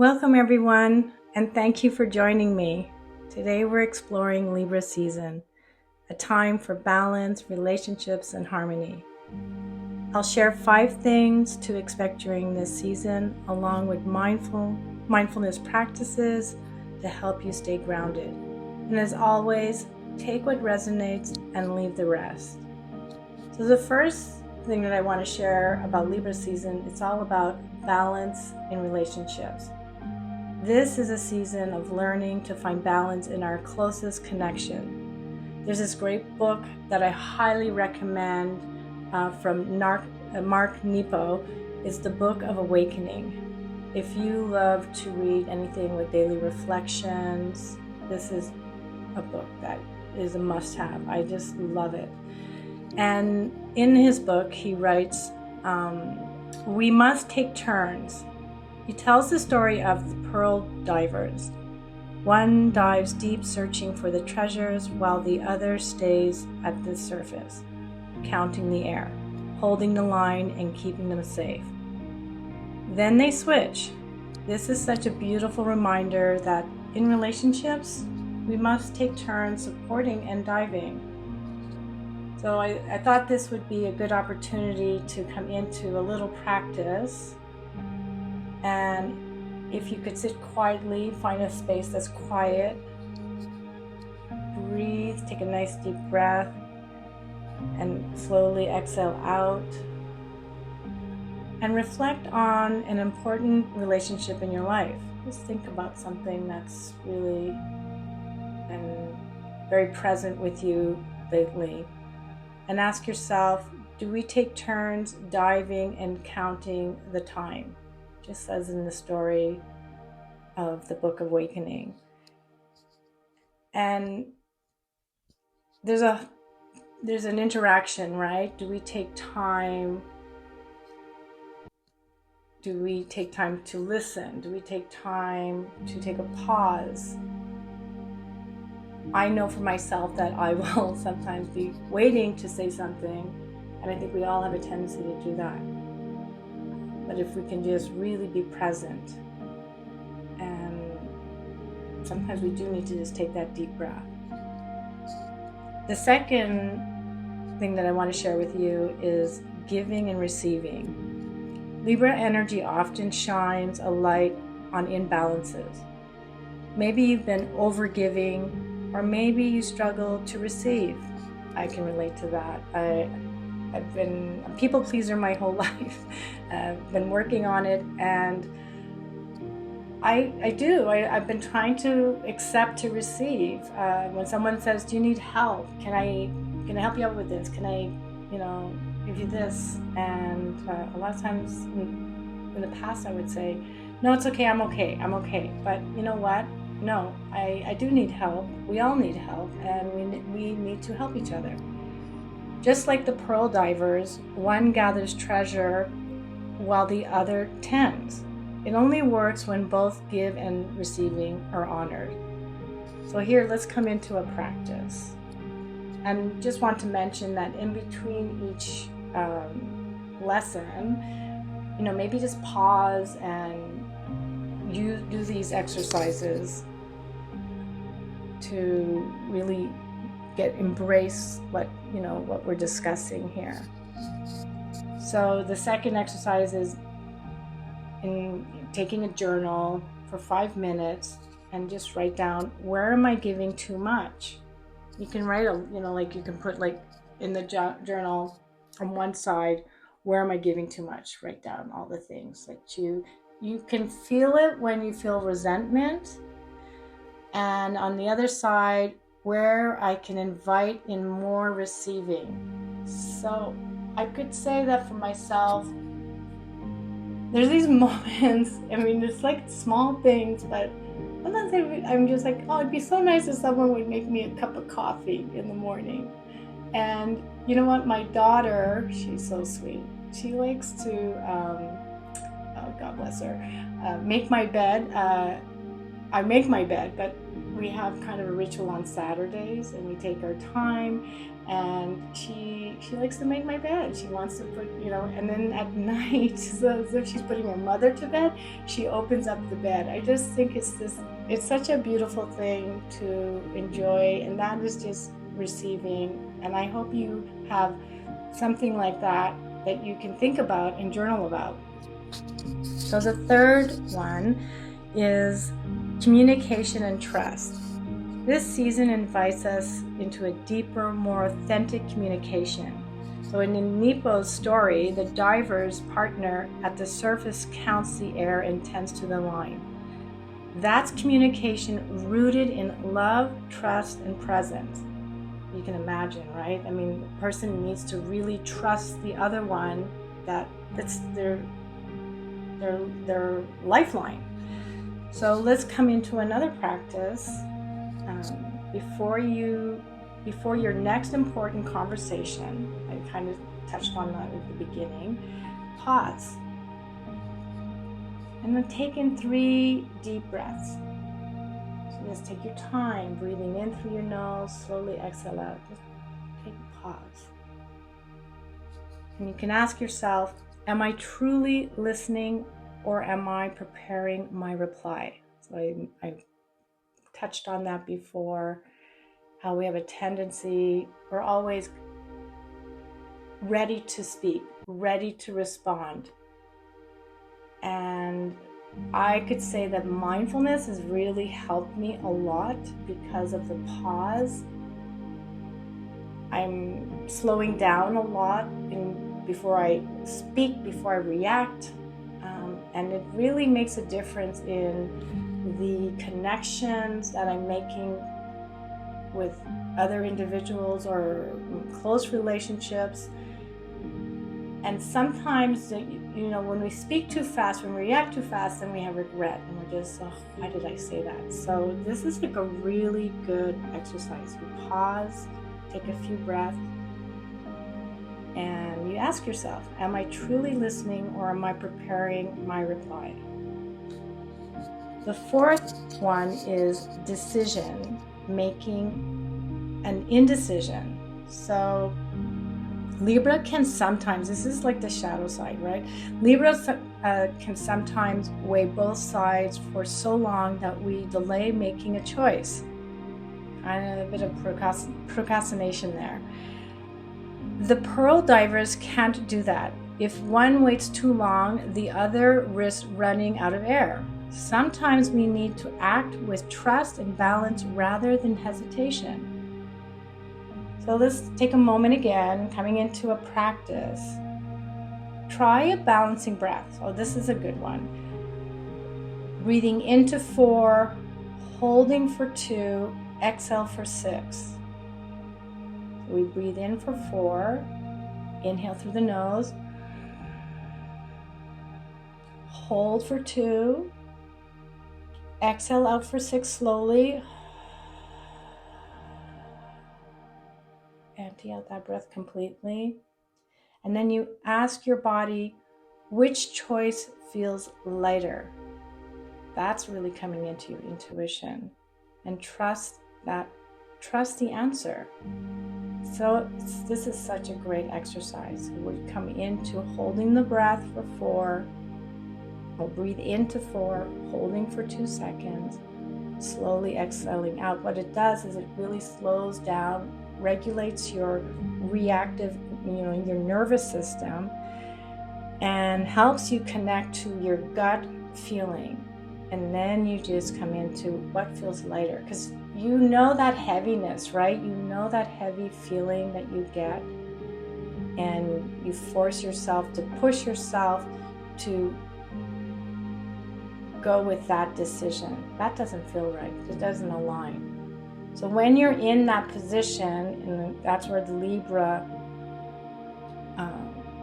Welcome everyone, and thank you for joining me. Today we're exploring Libra season, a time for balance, relationships, and harmony. I'll share 5 things to expect during this season, along with mindfulness practices to help you stay grounded. And as always, take what resonates and leave the rest. So the first thing that I want to share about Libra season, it's all about balance in relationships. This is a season of learning to find balance in our closest connection. There's this great book that I highly recommend from Mark Nepo. It's the Book of Awakening. If you love to read anything with daily reflections, this is a book that is a must-have. I just love it. And in his book, he writes, we must take turns. He tells the story of the pearl divers. One dives deep searching for the treasures while the other stays at the surface, counting the air, holding the line and keeping them safe. Then they switch. This is such a beautiful reminder that in relationships, we must take turns supporting and diving. So I thought this would be a good opportunity to come into a little practice. And if you could sit quietly, find a space that's quiet, breathe, take a nice deep breath, and slowly exhale out. And reflect on an important relationship in your life. Just think about something that's really and very present with you lately. And ask yourself, do we take turns diving and counting the time? Just as in the story of the Book of Awakening. And there's an interaction, right? Do we take time? Do we take time to listen? Do we take time to take a pause? I know for myself that I will sometimes be waiting to say something, and I think we all have a tendency to do that. But if we can just really be present, and sometimes we do need to just take that deep breath. The second thing that I want to share with you is giving and receiving. Libra energy often shines a light on imbalances. Maybe you've been overgiving, or maybe you struggle to receive. I can relate to that. I've been a people pleaser my whole life. I've been working on it, and I've been trying to accept to receive. When someone says, do you need help? Can I help you out with this? Can I, give you this? And a lot of times in the past I would say, no, it's okay, I'm okay. But you know what? No, I do need help. We all need help, and we need to help each other. Just like the pearl divers, one gathers treasure while the other tends. It only works when both give and receiving are honored. So here, let's come into a practice. And just want to mention that in between each lesson, maybe just pause and you do these exercises to really embrace what we're discussing here. So the second exercise is in taking a journal for 5 minutes and just write down, where am I giving too much? You can write you can put in the journal on one side, where am I giving too much? Write down all the things that you can feel it when you feel resentment, and on the other side, where I can invite in more receiving. So I could say that for myself, there's these moments, it's like small things, but sometimes I'm just like, oh, it'd be so nice if someone would make me a cup of coffee in the morning. And you know what, my daughter, she's so sweet. She likes to, God bless her, make my bed. I make my bed, but we have kind of a ritual on Saturdays, and we take our time, and she likes to make my bed. She wants to put, and then at night, so as if she's putting her mother to bed, she opens up the bed. I just think it's such a beautiful thing to enjoy, and that is just receiving. And I hope you have something like that you can think about and journal about. So the third one is communication and trust. This season invites us into a deeper, more authentic communication. So in Nepo's story, the diver's partner at the surface counts the air and tends to the line. That's communication rooted in love, trust, and presence. You can imagine, right? I mean, the person needs to really trust the other one, that's their lifeline. So let's come into another practice. Before your next important conversation, I kind of touched on that at the beginning, pause. And then take in 3 deep breaths. So just take your time, breathing in through your nose, slowly exhale out. Just take a pause. And you can ask yourself, am I truly listening, or am I preparing my reply? So I touched on that before, how we have a tendency, we're always ready to speak, ready to respond. And I could say that mindfulness has really helped me a lot because of the pause. I'm slowing down a lot before I speak, before I react. And it really makes a difference in the connections that I'm making with other individuals or close relationships. And sometimes, when we speak too fast, when we react too fast, then we have regret, and we're just, why did I say that? So this is like a really good exercise. You pause, take a few breaths, and you ask yourself, am I truly listening, or am I preparing my reply? The fourth one is decision making and indecision. So Libra can sometimes, this is like the shadow side, right? Libra can sometimes weigh both sides for so long that we delay making a choice. Kind of a bit of procrastination there. The pearl divers can't do that. If one waits too long, the other risks running out of air. Sometimes we need to act with trust and balance rather than hesitation. So let's take a moment again, coming into a practice. Try a balancing breath. Oh, this is a good one. Breathing into 4, holding for 2, exhale for 6. We breathe in for 4, inhale through the nose, hold for 2, exhale out for 6 slowly. Empty out that breath completely. And then you ask your body, which choice feels lighter? That's really coming into your intuition. And trust the answer. So this is such a great exercise. We come into holding the breath for 4. We'll breathe into 4, holding for 2 seconds, slowly exhaling out. What it does is it really slows down, regulates your reactive, your nervous system, and helps you connect to your gut feeling. And then you just come into what feels lighter, because you know that heaviness, right? You know that heavy feeling that you get, and you force yourself to push yourself to go with that decision. That doesn't feel right. It doesn't align. So when you're in that position, and that's where the Libra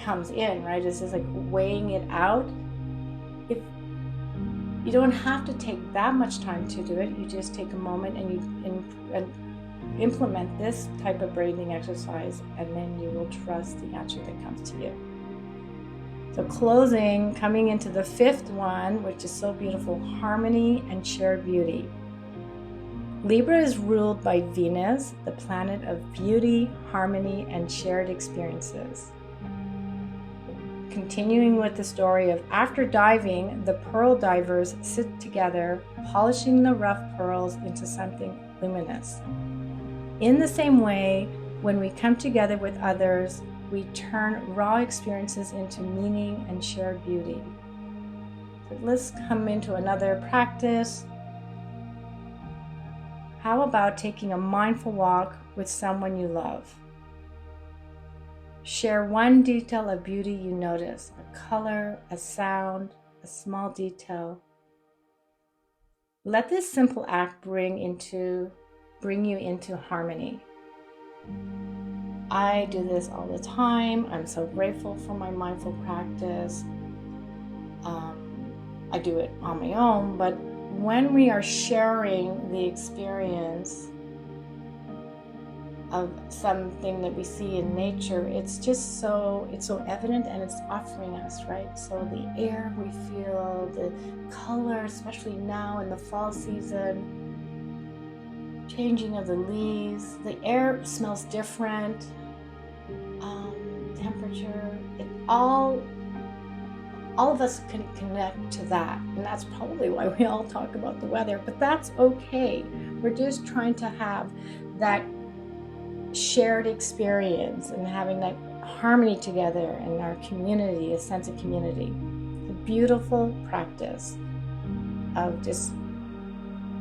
comes in, right? It's just like weighing it out. If you don't have to take that much time to do it, you just take a moment and you implement this type of breathing exercise, and then you will trust the answer that comes to you. So closing, coming into the 5th one, which is so beautiful, harmony and shared beauty. Libra is ruled by Venus, the planet of beauty, harmony, and shared experiences. Continuing with the story of after diving, the pearl divers sit together, polishing the rough pearls into something luminous. In the same way, when we come together with others, we turn raw experiences into meaning and shared beauty. So let's come into another practice. How about taking a mindful walk with someone you love? Share one detail of beauty you notice, a color, a sound, a small detail. Let this simple act bring you into harmony. I do this all the time. I'm so grateful for my mindful practice. I do it on my own, but when we are sharing the experience of something that we see in nature, it's so evident, and it's offering us, right? So the air we feel, the color, especially now in the fall season, changing of the leaves, the air smells different, temperature, all of us can connect to that, and that's probably why we all talk about the weather, but that's okay. We're just trying to have that shared experience and having that harmony together in our community, a sense of community. A beautiful practice of just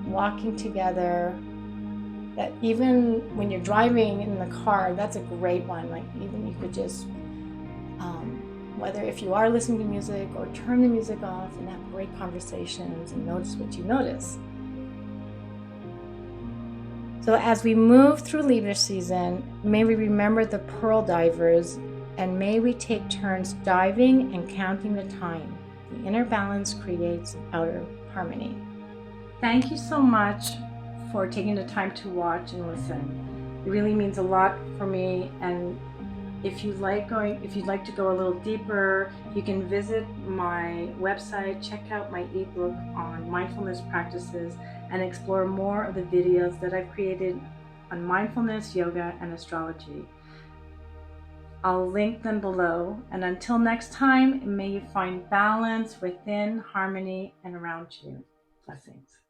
walking together, that even when you're driving in the car, that's a great one. Like, even you could just whether if you are listening to music or turn the music off and have great conversations and notice what you notice. So as we move through Libra season, may we remember the pearl divers, and may we take turns diving and counting the time. The inner balance creates outer harmony. Thank you so much for taking the time to watch and listen. It really means a lot for me, and if you'd like to go a little deeper, you can visit my website, check out my ebook on mindfulness practices, and explore more of the videos that I've created on mindfulness, yoga, and astrology. I'll link them below, and until next time, may you find balance within, harmony, and around you. Blessings.